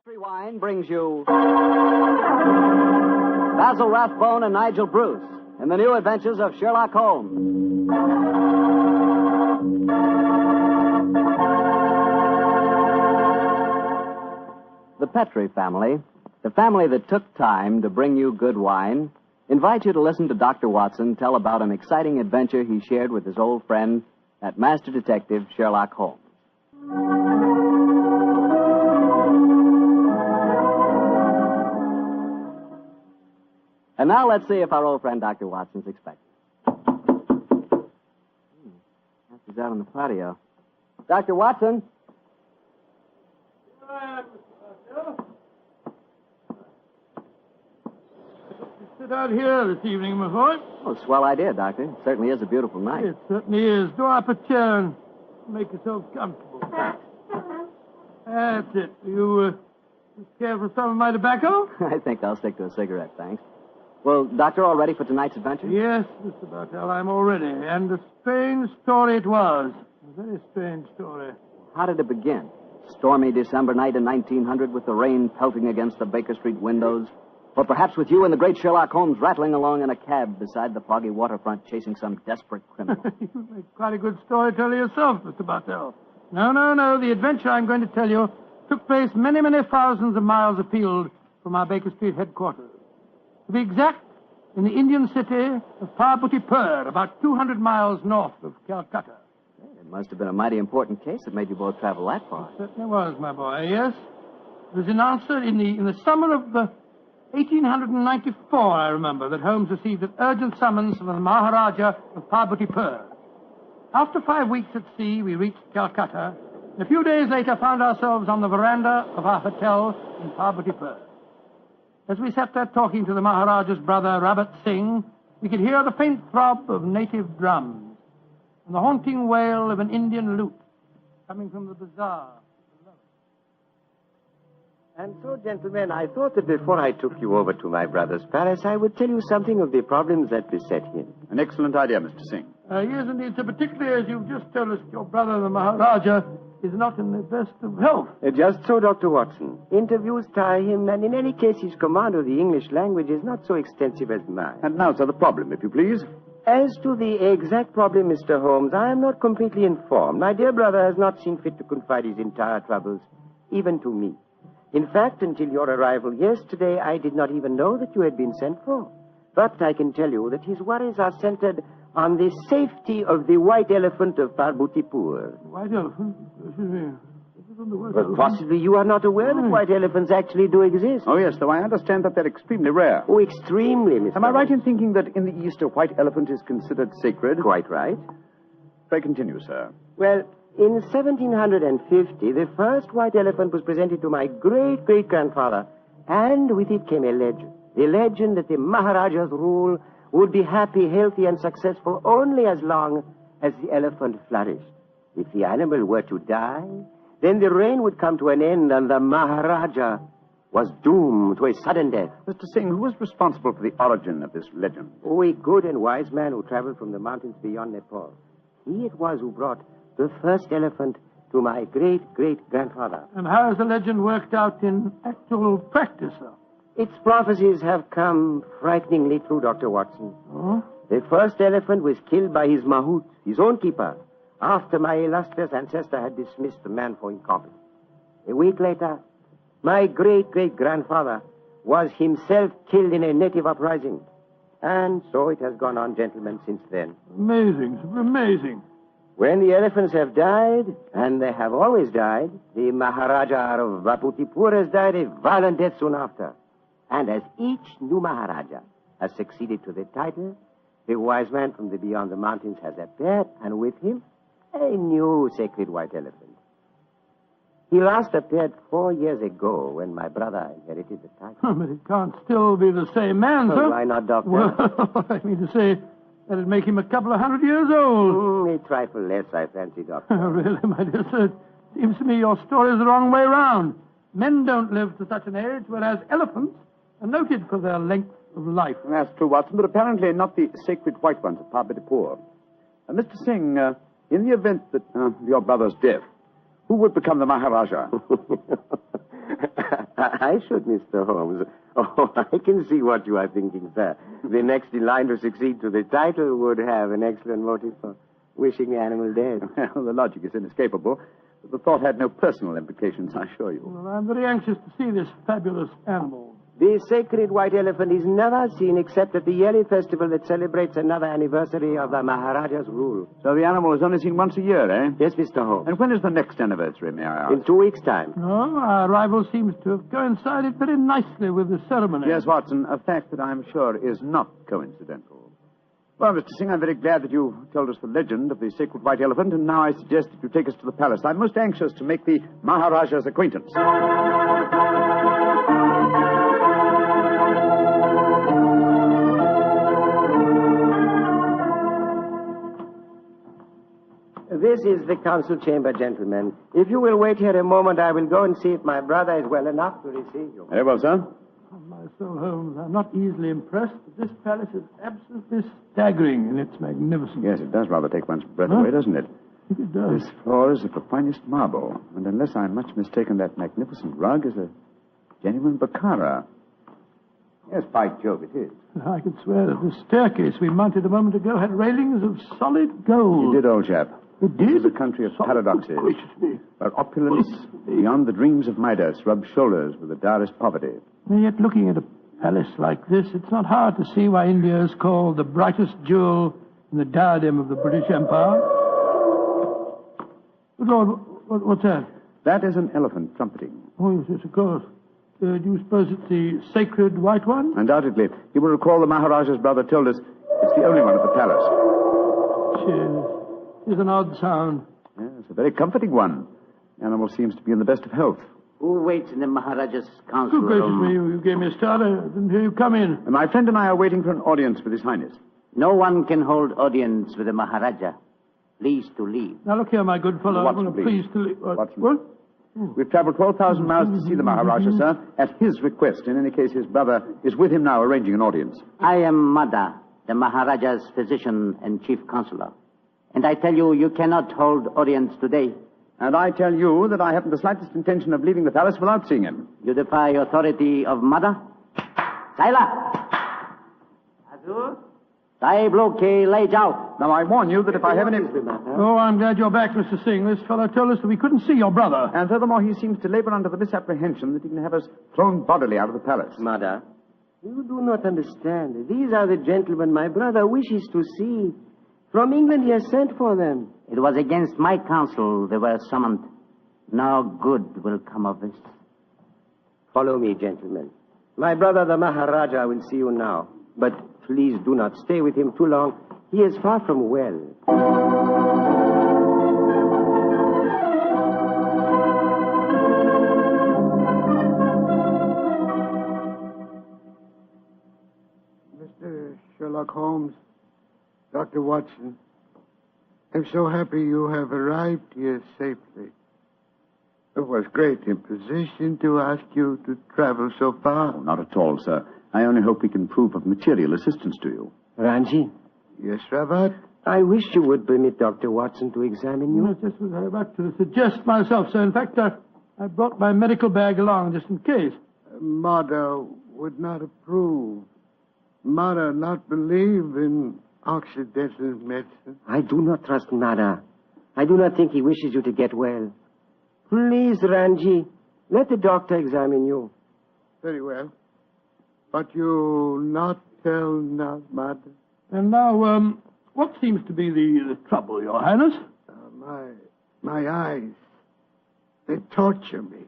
Factory Wine brings you Basil Rathbone and Nigel Bruce in the new adventures of Sherlock Holmes. The Petrie family, the family that took time to bring you good wine, invites you to listen to Dr. Watson tell about an exciting adventure he shared with his old friend, that master detective, Sherlock Holmes. And now let's see if our old friend Dr. Watson's expecting. He's out on the patio. Dr. Watson? Here I am, Mr. Marcel. Sit out here this evening, my boy. Oh, swell idea, Doctor. It certainly is a beautiful night. It certainly is. Draw up a chair and make yourself comfortable. That's it. You care for some of my tobacco? I think I'll stick to a cigarette, thanks. Well, Doctor, all ready for tonight's adventure? Yes, Mr. Bartell, I'm all ready. And a strange story it was. A very strange story. How did it begin? Stormy December night in 1900 with the rain pelting against the Baker Street windows? Or perhaps with you and the great Sherlock Holmes rattling along in a cab beside the foggy waterfront chasing some desperate criminal? You make quite a good storyteller yourself, Mr. Bartell. No. The adventure I'm going to tell you took place many, many thousands of miles afield from our Baker Street headquarters. To be exact, in the Indian city of Pabutipur, about 200 miles north of Calcutta. It must have been a mighty important case that made you both travel that far. It certainly was, my boy, yes. It was in answer in the summer of 1894, I remember, that Holmes received an urgent summons from the Maharaja of Pabutipur. After 5 weeks at sea, we reached Calcutta, and a few days later found ourselves on the veranda of our hotel in Pabutipur. As we sat there talking to the Maharaja's brother, Rabat Singh, we could hear the faint throb of native drums and the haunting wail of an Indian lute coming from the bazaar. And so, gentlemen, I thought that before I took you over to my brother's palace, I would tell you something of the problems that beset him. An excellent idea, Mr. Singh. Yes, indeed, sir, particularly as you've just told us your brother, the Maharaja, is not in the best of health. Just so, Dr. Watson. Interviews tire him, and in any case, his command of the English language is not so extensive as mine. And now, sir, the problem, if you please. As to the exact problem, Mr. Holmes, I am not completely informed. My dear brother has not seen fit to confide his entire troubles, even to me. In fact, until your arrival yesterday, I did not even know that you had been sent for. But I can tell you that his worries are centered on the safety of the White Elephant of Pabutipur. White elephant? Excuse me. Well, possibly you are not aware that white elephants actually do exist. Oh, yes, though I understand that they're extremely rare. Oh, extremely, Mr. Am I right Holmes? in thinking that in the East a white elephant is considered sacred? Quite right. Pray continue, sir. Well, in 1750, the first white elephant was presented to my great-great-grandfather, and with it came a legend. The legend that the Maharaja's rule would be happy, healthy, and successful only as long as the elephant flourished. If the animal were to die, then the reign would come to an end, and the Maharaja was doomed to a sudden death. Mr. Singh, who was responsible for the origin of this legend? Oh, a good and wise man who traveled from the mountains beyond Nepal. He it was who brought the first elephant to my great-great-grandfather. And how has the legend worked out in actual practice, sir? Its prophecies have come frighteningly true, Dr. Watson. Oh? The first elephant was killed by his mahout, his own keeper, after my illustrious ancestor had dismissed the man for incompetence. A week later, my great-great-grandfather was himself killed in a native uprising. And so it has gone on, gentlemen, since then. Amazing, amazing. When the elephants have died, and they have always died, the Maharaja of Pabutipur has died a violent death soon after. And as each new Maharaja has succeeded to the title, the wise man from the beyond the mountains has appeared, and with him, a new sacred white elephant. He last appeared 4 years ago when my brother inherited the title. But it can't still be the same man, sir. Why not, Doctor? Well, I mean to say, that'd make him a couple of 100 years old. A trifle less, I fancy, Doctor. Really, my dear sir, it seems to me your story is the wrong way round. Men don't live to such an age, whereas elephants are noted for their length of life. That's true, Watson, but apparently not the sacred white ones of Pabutipur. Mr. Singh, in the event that of your brother's death, who would become the Maharaja? I should, Mr. Holmes. Oh, I can see what you are thinking, sir. The next in line to succeed to the title would have an excellent motive for wishing the animal dead. Well, the logic is inescapable. But the thought had no personal implications, I assure you. Well, I'm very anxious to see this fabulous animal. The sacred white elephant is never seen except at the yearly festival that celebrates another anniversary of the Maharaja's rule. So the animal is only seen once a year, eh? Yes, Mr. Holmes. And when is the next anniversary, may I ask? In 2 weeks' time. Oh, our arrival seems to have coincided very nicely with the ceremony. Yes, Watson, a fact that I'm sure is not coincidental. Well, Mr. Singh, I'm very glad that you told us the legend of the sacred white elephant, and now I suggest that you take us to the palace. I'm most anxious to make the Maharaja's acquaintance. This is the council chamber, gentlemen. If you will wait here a moment, I will go and see if my brother is well enough to receive you. Very well, sir. On my soul, Holmes, I'm not easily impressed, but this palace is absolutely staggering in its magnificence. Yes, it does rather take one's breath away, doesn't it? I think it does. This floor is of the finest marble, and unless I'm much mistaken, that magnificent rug is a genuine Baccara. Yes, by Jove, it is. I could swear that the staircase we mounted a moment ago had railings of solid gold. You did, old chap. It did? This is a country of paradoxes, where opulence beyond the dreams of Midas rubs shoulders with the direst poverty. And yet, looking at a palace like this, it's not hard to see why India is called the brightest jewel in the diadem of the British Empire. Good Lord, what's that? That is an elephant trumpeting. Oh, yes, of course. Do you suppose it's the sacred white one? Undoubtedly. You will recall the Maharaja's brother told us it's the only one at the palace. Cheers. It's an odd sound. Yes, a very comforting one. The animal seems to be in the best of health. Who waits in the Maharaja's council Good gracious room? me, you gave me a start. I didn't hear you come in. And my friend and I are waiting for an audience with His Highness. No one can hold audience with the Maharaja. Please to leave. Now, look here, my good fellow. Watson, I'm please. pleased to leave. Watson. What? We've traveled 12,000 miles to see the Maharaja, sir, at his request. In any case, his brother is with him now arranging an audience. I am Mada, the Maharaja's physician and chief counselor. And I tell you, you cannot hold audience today. And I tell you that I haven't the slightest intention of leaving the palace without seeing him. You defy authority of Mada? Saila! Azur? Sahib log ke le jao. Now, I warn you that if I have any... Oh, I'm glad you're back, Mr. Singh. This fellow told us that we couldn't see your brother. And furthermore, he seems to labor under the misapprehension that he can have us thrown bodily out of the palace. Mother, you do not understand. These are the gentlemen my brother wishes to see. From England he has sent for them. It was against my counsel they were summoned. No good will come of this. Follow me, gentlemen. My brother, the Maharaja, will see you now. But please do not stay with him too long. He is far from well. Mr. Sherlock Holmes, Dr. Watson, I'm so happy you have arrived here safely. It was great imposition to ask you to travel so far. Oh, not at all, sir. I only hope we can prove of material assistance to you. Ranji, Yes, Rabat? I wish you would permit Dr. Watson to examine you. That's just what I was about to suggest myself, sir. In fact, I brought my medical bag along just in case. Mother would not approve. Mother not believe in Occidental medicine. I do not trust Nada. I do not think he wishes you to get well. Please, Ranji, let the doctor examine you. Very well. But you not tell not Mother. And now, what seems to be the trouble, Your Highness? My eyes, they torture me.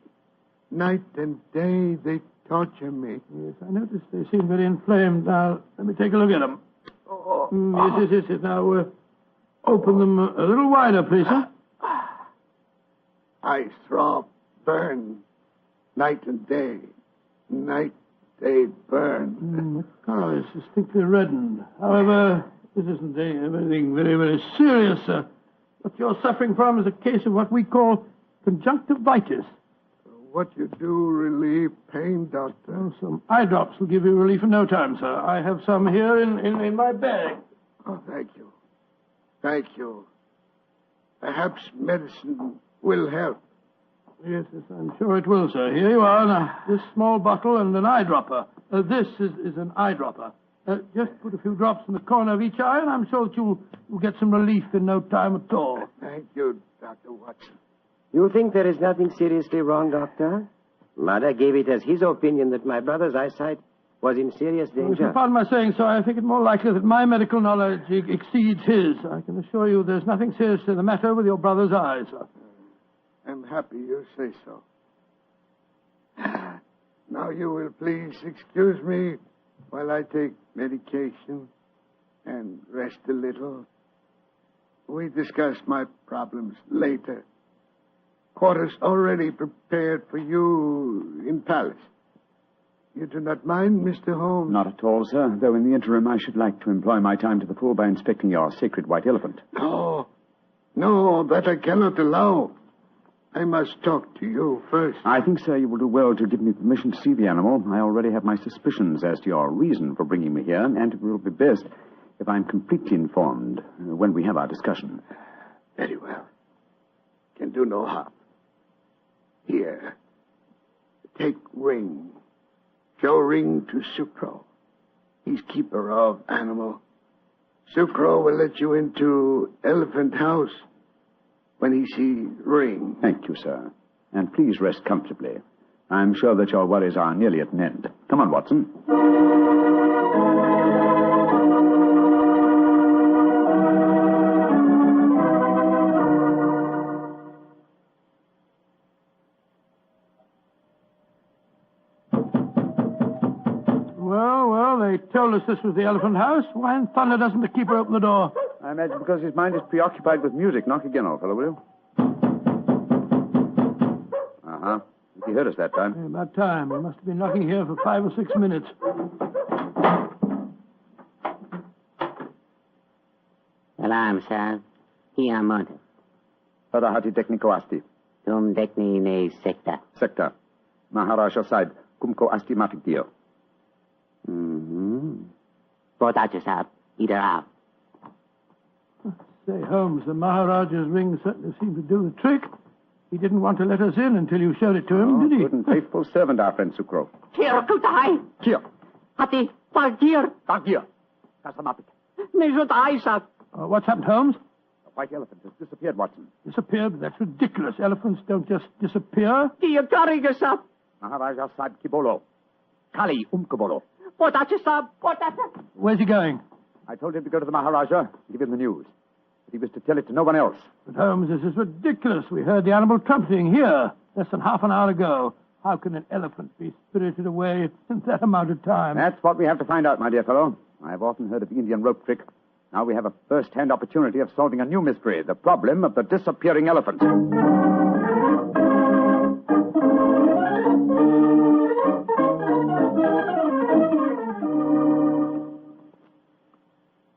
Night and day, they torture me. Yes, I noticed they seem very inflamed. Now, let me take a look at them. Yes. Now, open them a little wider, please, sir. I throb, burn, night and day. Night, day, burn. The color is distinctly reddened. However, this isn't anything very, very serious, sir. What you're suffering from is a case of what we call conjunctivitis. What you do relieve pain, doctor? Oh, some eye drops will give you relief in no time, sir. I have some here in my bag. Oh, thank you. Thank you. Perhaps medicine will help. Yes, I'm sure it will, sir. Here you are. Now, this small bottle and an eyedropper. This is an eyedropper. Just put a few drops in the corner of each eye, and I'm sure that you'll get some relief in no time at all. Thank you, Dr. Watson. You think there is nothing seriously wrong, Doctor? Mother gave it as his opinion that my brother's eyesight was in serious If you danger. pardon my saying so, I think it more likely that my medical knowledge exceeds his. I can assure you there's nothing seriously the matter with your brother's eyes, sir. I'm happy you say so. Now you will please excuse me while I take medication and rest a little. We discuss my problems later. Quarters already prepared for you in palace. You do not mind, Mr. Holmes? Not at all, sir. Though in the interim, I should like to employ my time to the full by inspecting your sacred white elephant. No, that I cannot allow. I must talk to you first. I think, sir, you will do well to give me permission to see the animal. I already have my suspicions as to your reason for bringing me here, and it will be best if I'm completely informed when we have our discussion. Very well. Can do no harm. Here. Take ring. Show ring to Sucro. He's keeper of animal. Sucro will let you into elephant house when he see ring. Thank you, sir. And please rest comfortably. I'm sure that your worries are nearly at an end. Come on, Watson. Well, they told us this was the elephant house. Why in thunder doesn't the keeper open the door? I imagine because his mind is preoccupied with music. Knock again, old fellow, will you? Uh-huh. He heard us that time. Yeah, about time. He must have been knocking here for 5 or 6 minutes. Salam, sir. Here, motive. Parahati technico asti. Tum dekni ne secta. Sector. Maharaja side. Kumko asti matikdio. Potato sahab. Either out. Say, Holmes, the Maharaja's ring certainly seemed to do the trick. He didn't want to let us in until you showed it to him, did he? Good and faithful servant, our friend Sucro. Here, Kutai. Here. Hati, Tagir. Here. Kasamatik. Nejutai, sir. What's happened, Holmes? The white elephant has disappeared, Watson. Disappeared? That's ridiculous. Elephants don't just disappear. Diagariga, sir. Maharaja side kibolo. Kali umkabolo. Potato, sir. Potato. Where's he going? I told him to go to the Maharaja and give him the news. But he was to tell it to no one else. But, Holmes, this is ridiculous. We heard the animal trumpeting here less than half an hour ago. How can an elephant be spirited away in that amount of time? That's what we have to find out, my dear fellow. I've often heard of the Indian rope trick. Now we have a first-hand opportunity of solving a new mystery, the problem of the disappearing elephant.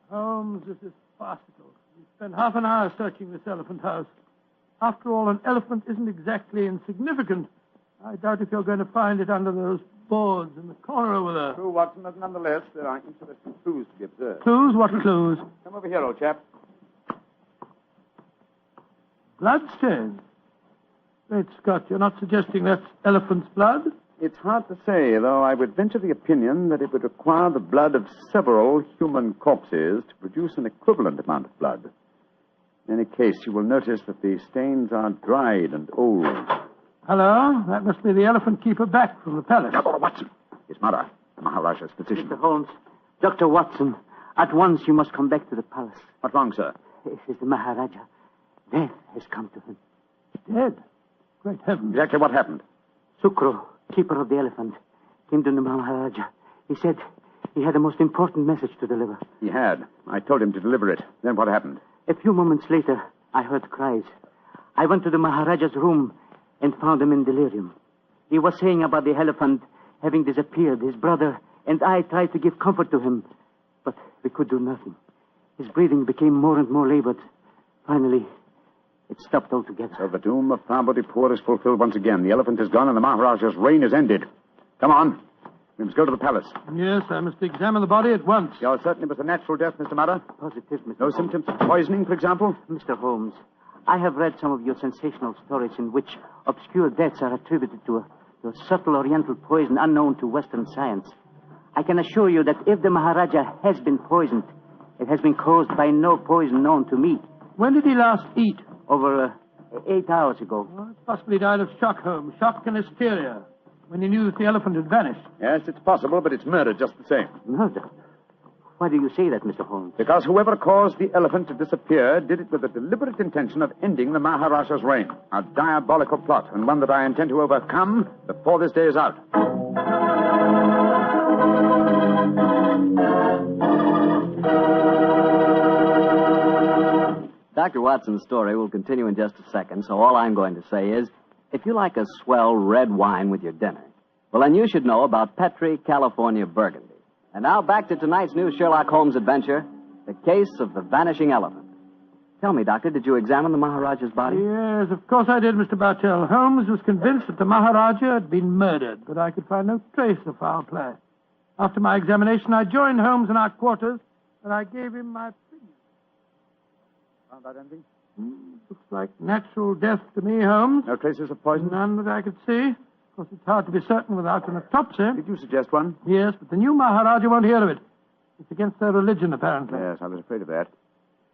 Holmes, this is farcical. We spent half an hour searching this elephant house. After all, an elephant isn't exactly insignificant. I doubt if you're going to find it under those boards in the corner over there. True, Watson, but nonetheless, there are interesting clues to be observed. Clues? What clues? Come over here, old chap. Bloodstains. Great Scott, you're not suggesting that's elephant's blood? It's hard to say, though I would venture the opinion that it would require the blood of several human corpses to produce an equivalent amount of blood. In any case, you will notice that the stains are dried and old. Hello? That must be the elephant keeper back from the palace. Now, Watson, his mother, the Maharaja's physician. Mr. Holmes, Dr. Watson, at once you must come back to the palace. What's wrong, sir? This is the Maharaja. Death has come to him. Dead? Great heavens. Exactly what happened? Sukro, keeper of the elephant, came to the Maharaja. He said he had a most important message to deliver. He had. I told him to deliver it. Then what happened? A few moments later, I heard cries. I went to the Maharaja's room and found him in delirium. He was saying about the elephant having disappeared. His brother and I tried to give comfort to him, but we could do nothing. His breathing became more and more labored. Finally, it stopped altogether. So the doom of Pabutipur is fulfilled once again. The elephant is gone and the Maharaja's reign is ended. Come on. We must go to the palace. Yes, I must examine the body at once. You're certain it was a natural death, Mr. Murray? Positive, Mr. No Holmes. symptoms of poisoning, for example? Mr. Holmes, I have read some of your sensational stories in which obscure deaths are attributed to a subtle oriental poison unknown to Western science. I can assure you that if the Maharaja has been poisoned, it has been caused by no poison known to me. When did he last eat? Over 8 hours ago. Oh, it possibly died of shock, Holmes. Shock and hysteria. When he knew that the elephant had vanished. Yes, it's possible, but it's murder just the same. Murder? Why do you say that, Mr. Holmes? Because whoever caused the elephant to disappear did it with the deliberate intention of ending the Maharaja's reign. A diabolical plot, and one that I intend to overcome before this day is out. Dr. Watson's story will continue in just a second, so all I'm going to say is, if you like a swell red wine with your dinner, well, then you should know about Petri California Burgundy. And now back to tonight's new Sherlock Holmes adventure, the case of the Vanishing Elephant. Tell me, Doctor, did you examine the Maharaja's body? Yes, of course I did, Mr. Bartell. Holmes was convinced that the Maharaja had been murdered, but I could find no trace of foul play. After my examination, I joined Holmes in our quarters, and I gave him my opinion. Found out anything? Looks like natural death to me, Holmes. No traces of poison? None that I could see. Of course, it's hard to be certain without an autopsy. Did you suggest one? Yes, but the new Maharaja won't hear of it. It's against their religion, apparently. Yes, I was afraid of that.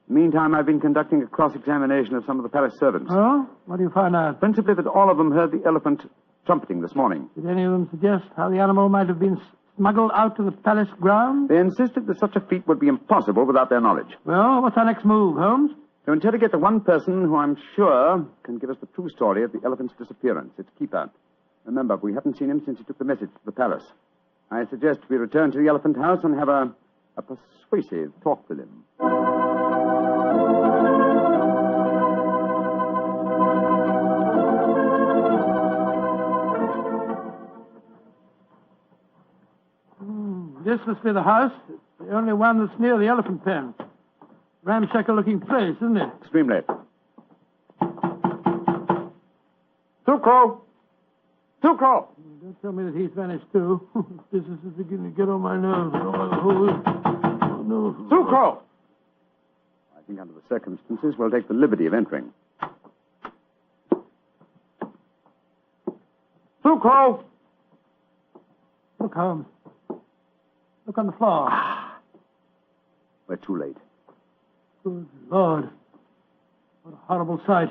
Meantime, I've been conducting a cross-examination of some of the palace servants. Oh? What do you find out? Principally that all of them heard the elephant trumpeting this morning. Did any of them suggest how the animal might have been smuggled out to the palace grounds? They insisted that such a feat would be impossible without their knowledge. Well, what's our next move, Holmes? To interrogate the one person who I'm sure can give us the true story of the elephant's disappearance, its keeper. Remember, we haven't seen him since he took the message to the palace. I suggest we return to the elephant house and have a persuasive talk with him. This must be the house. It's the only one that's near the elephant pen. Ramshackle-looking place, isn't it? Extremely. Sucro! Sucro! Don't tell me that he's vanished, too. This is beginning to get on my nerves. Oh, no. Sucro! I think under the circumstances, we'll take the liberty of entering. Sucro! Look, Holmes. Look on the floor. We're too late. Good Lord. What a horrible sight.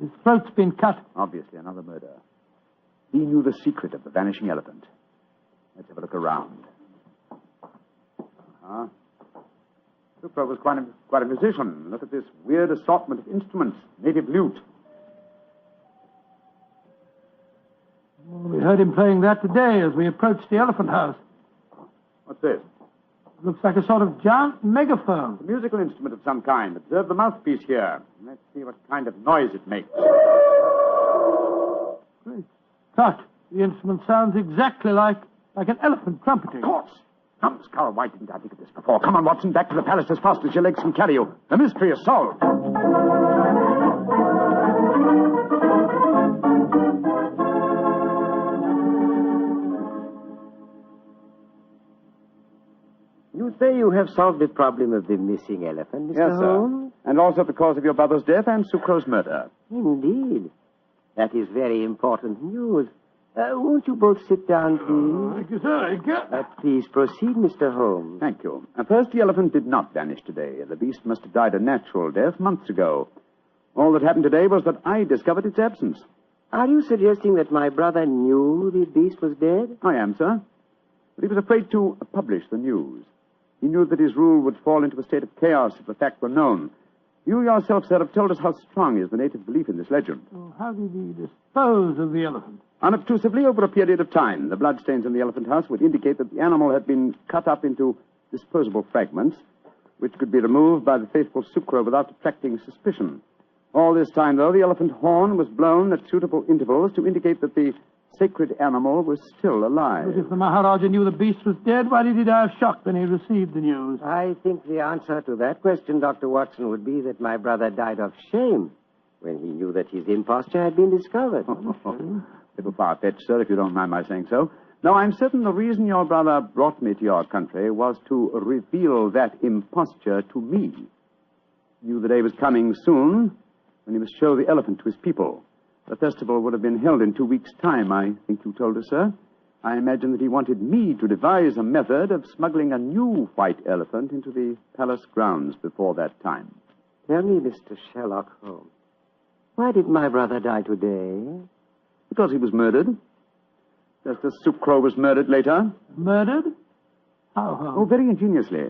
His throat's been cut. Obviously, another murder. He knew the secret of the vanishing elephant. Let's have a look around. Sucro was quite a musician. Look at this weird assortment of instruments. Native lute. Well, we heard him playing that today as we approached the elephant house. What's this? It looks like a sort of giant megaphone. A musical instrument of some kind. Observe the mouthpiece here. Let's see what kind of noise it makes. Great Scott. The instrument sounds exactly like an elephant trumpeting. Of course. Come, Scarrow, why didn't I think of this before? Come on, Watson, back to the palace as fast as your legs can carry you. The mystery is solved. You say you have solved the problem of the missing elephant, Mr. Yes, Holmes? sir. And also the cause of your brother's death and Sucro's murder. Indeed. That is very important news. Won't you both sit down, please? Thank you, sir. Thank you. Please proceed, Mr. Holmes. Thank you. First, the elephant did not vanish today. The beast must have died a natural death months ago. All that happened today was that I discovered its absence. Are you suggesting that my brother knew the beast was dead? I am, sir. But he was afraid to publish the news. He knew that his rule would fall into a state of chaos if the fact were known. You yourself, sir, have told us how strong is the native belief in this legend. Well, how did he dispose of the elephant? Unobtrusively, over a period of time. The bloodstains in the elephant house would indicate that the animal had been cut up into disposable fragments, which could be removed by the faithful Sucro without attracting suspicion. All this time, though, the elephant horn was blown at suitable intervals to indicate that the sacred animal was still alive. But if the Maharaja knew the beast was dead, why did he die of shock when he received the news? I think the answer to that question, Dr. Watson, would be that my brother died of shame when he knew that his imposture had been discovered. Little far-fetched, sir, if you don't mind my saying so. No, I'm certain the reason your brother brought me to your country was to reveal that imposture to me. He knew the day was coming soon when he must show the elephant to his people. The festival would have been held in 2 weeks' time, I think you told us, sir. I imagine that he wanted me to devise a method of smuggling a new white elephant into the palace grounds before that time. Tell me, Mr. Sherlock Holmes, why did my brother die today? Because he was murdered. Just as Sucro was murdered later. Murdered? How? Oh, very ingeniously.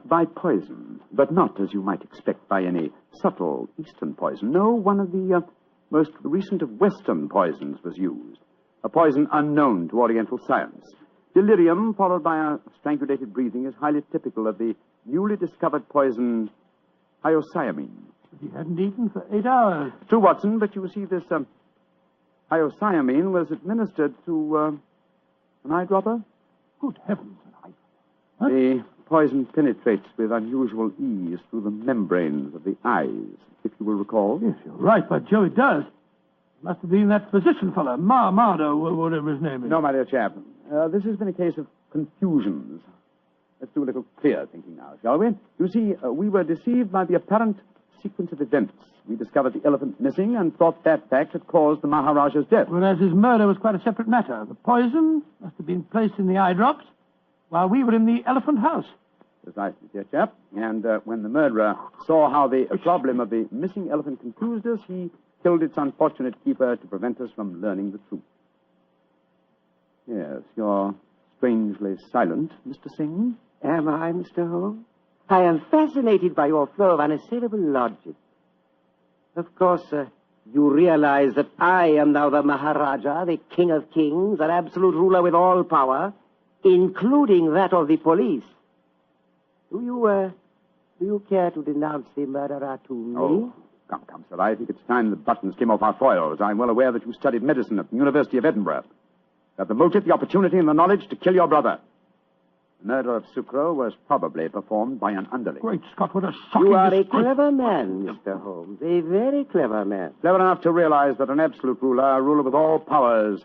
By poison, but not, as you might expect, by any subtle Eastern poison. No, one of the most recent of Western poisons was used. A poison unknown to Oriental science. Delirium, followed by a strangulated breathing, is highly typical of the newly discovered poison hyoscyamine. He hadn't eaten for 8 hours. True, Watson, but you see, this hyoscyamine was administered to an eyedropper. Good heavens. The poison penetrates with unusual ease through the membranes of the eyes, if you will recall. Yes, you're right, by Joe, it does. Must have been that physician fellow, Mardo, whatever his name is. No, my dear chap. This has been a case of confusions. Let's do a little clear thinking now, shall we? You see, we were deceived by the apparent sequence of events. We discovered the elephant missing and thought that fact had caused the Maharaja's death. Whereas his murder was quite a separate matter. The poison must have been placed in the eye drops while we were in the elephant house. Precisely, dear chap. And when the murderer saw how the problem of the missing elephant confused us, he killed its unfortunate keeper to prevent us from learning the truth. Yes, you're strangely silent, Mr. Singh. Am I, Mr. Holmes? I am fascinated by your flow of unassailable logic. Of course, you realize that I am now the Maharaja, the King of Kings, an absolute ruler with all power, including that of the police. Do you care to denounce the murderer to me? Oh, come, sir. I think it's time the buttons came off our foils. I'm well aware that you studied medicine at the University of Edinburgh. You have the motive, the opportunity, and the knowledge to kill your brother. The murder of Sucro was probably performed by an underling. Great Scott, what a shocking... You are a clever man, Mr. Holmes. A very clever man. Clever enough to realize that an absolute ruler, a ruler with all powers,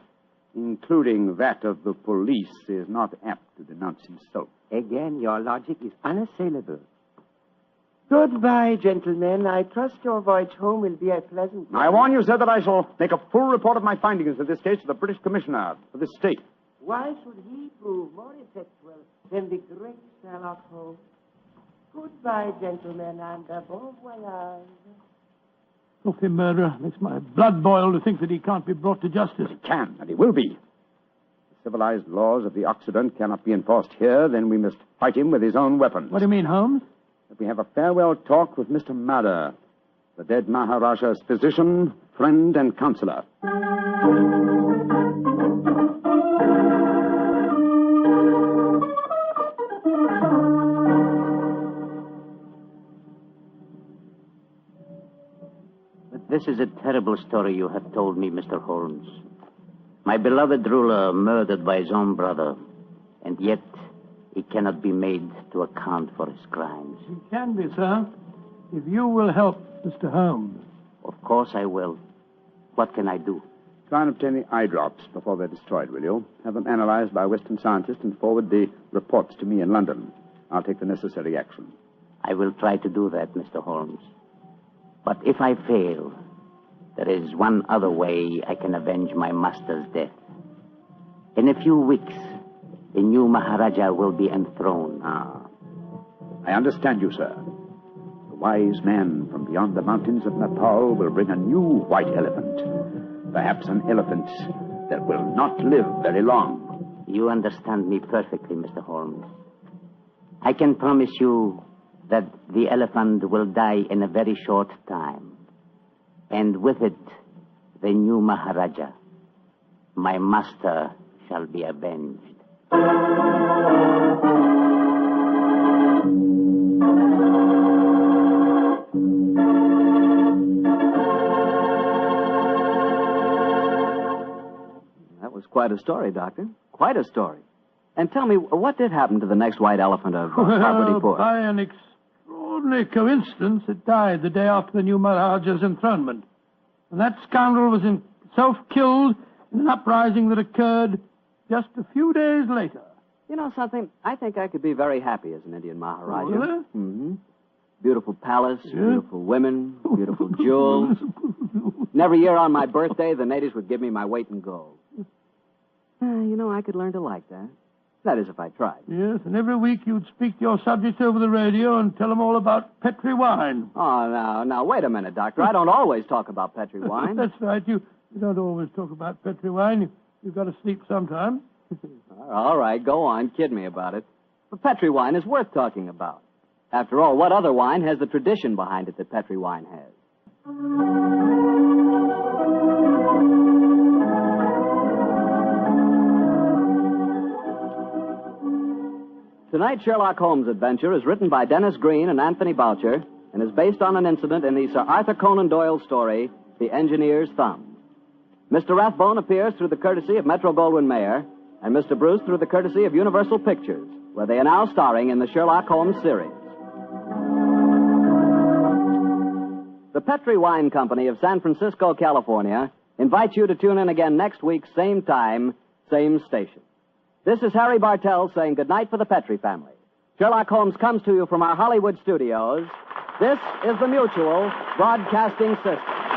including that of the police, is not apt to denounce himself. Again, your logic is unassailable. Goodbye, gentlemen. I trust your voyage home will be a pleasant one. I warn you, sir, that I shall make a full report of my findings of this case to the British Commissioner for this state. Why should he prove more effectual than the great Sherlock Holmes? Goodbye, gentlemen, and bon voyage. Filthy murderer. Makes my blood boil to think that he can't be brought to justice. He can, and he will be. The civilized laws of the Occident cannot be enforced here, then we must fight him with his own weapons. What do you mean, Holmes? That we have a farewell talk with Mr. Madder, the dead Maharaja's physician, friend, and counselor. But this is a terrible story you have told me, Mr. Holmes. My beloved ruler murdered by his own brother, and yet he cannot be made to account for his crimes. He can be, sir, if you will help Mr. Holmes. Of course I will. What can I do? Try and obtain the eye drops before they're destroyed, will you? Have them analyzed by a Western scientist and forward the reports to me in London. I'll take the necessary action. I will try to do that, Mr. Holmes. But if I fail, there is one other way I can avenge my master's death. In a few weeks, the new Maharaja will be enthroned. I understand you, sir. The wise man from beyond the mountains of Nepal will bring a new white elephant. Perhaps an elephant that will not live very long. You understand me perfectly, Mr. Holmes. I can promise you that the elephant will die in a very short time. And with it, the new Maharaja, my master, shall be avenged. That was quite a story, Doctor. Quite a story. And tell me, what did happen to the next white elephant of Pabutipur? By an extraordinary coincidence, it died the day after the new Maharaja's enthronement. And that scoundrel was himself killed in an uprising that occurred just a few days later. You know something? I think I could be very happy as an Indian Maharaja. Really? Mm-hmm. Beautiful palace, beautiful women, beautiful jewels. And every year on my birthday, the natives would give me my weight in gold. I could learn to like that. That is, if I tried. Yes, and every week you'd speak to your subjects over the radio and tell them all about Petri wine. Oh, now, wait a minute, Doctor. I don't always talk about Petri wine. That's right. You don't always talk about Petri wine. You've got to sleep sometime. All right, go on. Kid me about it. But Petri wine is worth talking about. After all, what other wine has the tradition behind it that Petri wine has? Tonight's Sherlock Holmes adventure is written by Dennis Green and Anthony Boucher and is based on an incident in the Sir Arthur Conan Doyle story, The Engineer's Thumb. Mr. Rathbone appears through the courtesy of Metro-Goldwyn-Mayer and Mr. Bruce through the courtesy of Universal Pictures, where they are now starring in the Sherlock Holmes series. The Petri Wine Company of San Francisco, California, invites you to tune in again next week, same time, same station. This is Harry Bartell saying goodnight for the Petri family. Sherlock Holmes comes to you from our Hollywood studios. This is the Mutual Broadcasting System.